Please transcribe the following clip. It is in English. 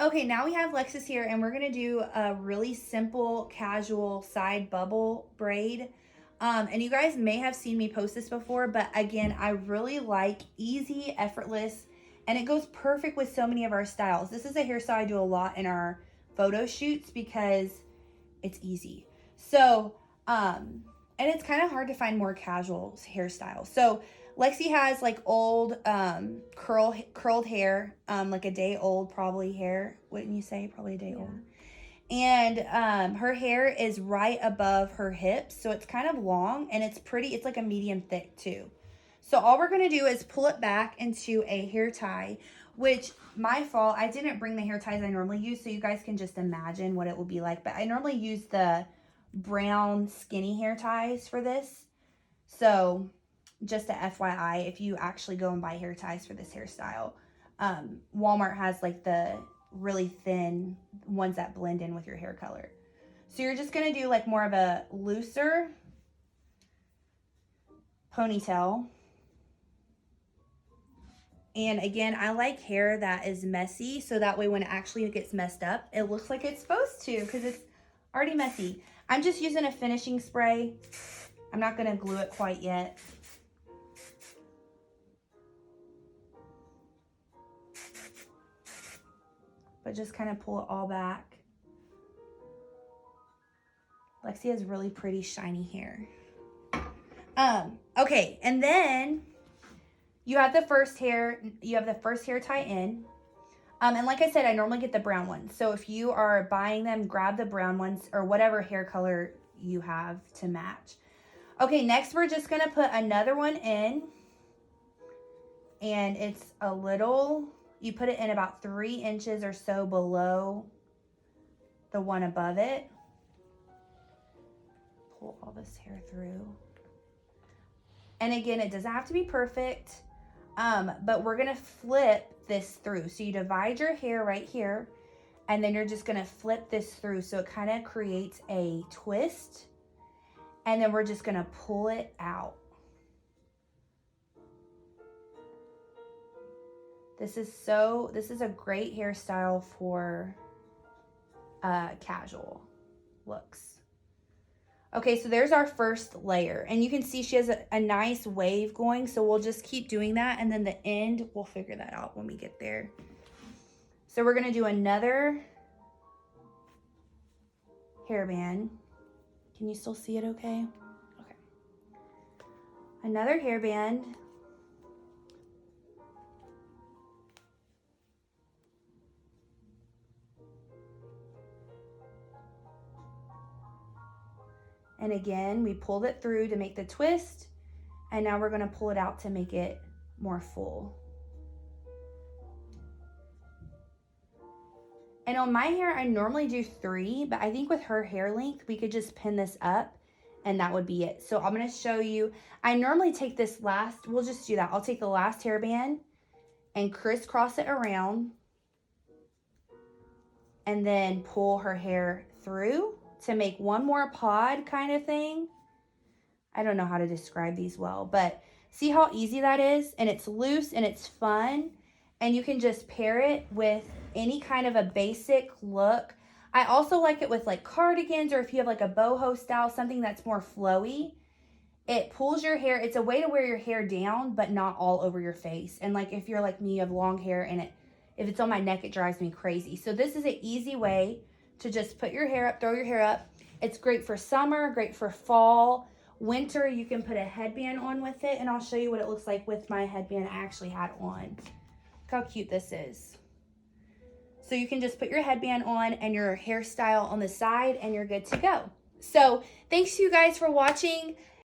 Okay, now we have Lexus here, and we're gonna do a really simple, casual side bubble braid. And you guys may have seen me post this before, but again, I really like easy, effortless, and it goes perfect with so many of our styles. This is a hairstyle I do a lot in our photo shoots because it's easy. So, and it's kind of hard to find more casual hairstyles. So Lexi has like old curled hair, like a day old probably hair, wouldn't you say? Probably a day old. And her hair is right above her hips, so it's kind of long and it's pretty. It's like a medium thick too. So all we're going to do is pull it back into a hair tie, which my fault, I didn't bring the hair ties I normally use, so you guys can just imagine what it will be like. But I normally use the brown skinny hair ties for this. So just a FYI, if you actually go and buy hair ties for this hairstyle, Walmart has like the really thin ones that blend in with your hair color. So you're just going to do like more of a looser ponytail. And again, I like hair that is messy, so that way when it actually gets messed up, it looks like it's supposed to, because it's already messy. I'm just using a finishing spray. I'm not going to glue it quite yet. But just kind of pull it all back. Lexi has really pretty shiny hair. Okay, and then you have the first hair tie in. And like I said, I normally get the brown ones. So if you are buying them, grab the brown ones or whatever hair color you have to match. Okay, next we're just gonna put another one in. And it's a little, you put it in about 3 inches or so below the one above it. Pull all this hair through. And again, it doesn't have to be perfect, but we're gonna flip this through. So you divide your hair right here, and then you're just gonna flip this through. So it kind of creates a twist, and then we're just gonna pull it out. This is a great hairstyle for casual looks. Okay, so there's our first layer, and you can see she has a nice wave going, so we'll just keep doing that, and then the end, we'll figure that out when we get there. So we're gonna do another hairband. Can you still see it okay? Okay. Another hairband. And again, we pulled it through to make the twist, and now we're gonna pull it out to make it more full. And on my hair, I normally do 3, but I think with her hair length, we could just pin this up and that would be it. So I'm gonna show you, I normally take this last, we'll just do that. I'll take the last hairband and crisscross it around and then pull her hair through to make one more pod kind of thing. I don't know how to describe these well, but see how easy that is? And it's loose and it's fun. And you can just pair it with any kind of a basic look. I also like it with like cardigans, or if you have like a boho style, something that's more flowy. It pulls your hair. It's a way to wear your hair down, but not all over your face. And like if you're like me, you have long hair, and if it's on my neck, it drives me crazy. So this is an easy way to just put your hair up, throw your hair up. It's great for summer, great for fall. Winter, you can put a headband on with it, and I'll show you what it looks like with my headband I actually had on. Look how cute this is. So you can just put your headband on and your hairstyle on the side, and you're good to go. So thanks to you guys for watching.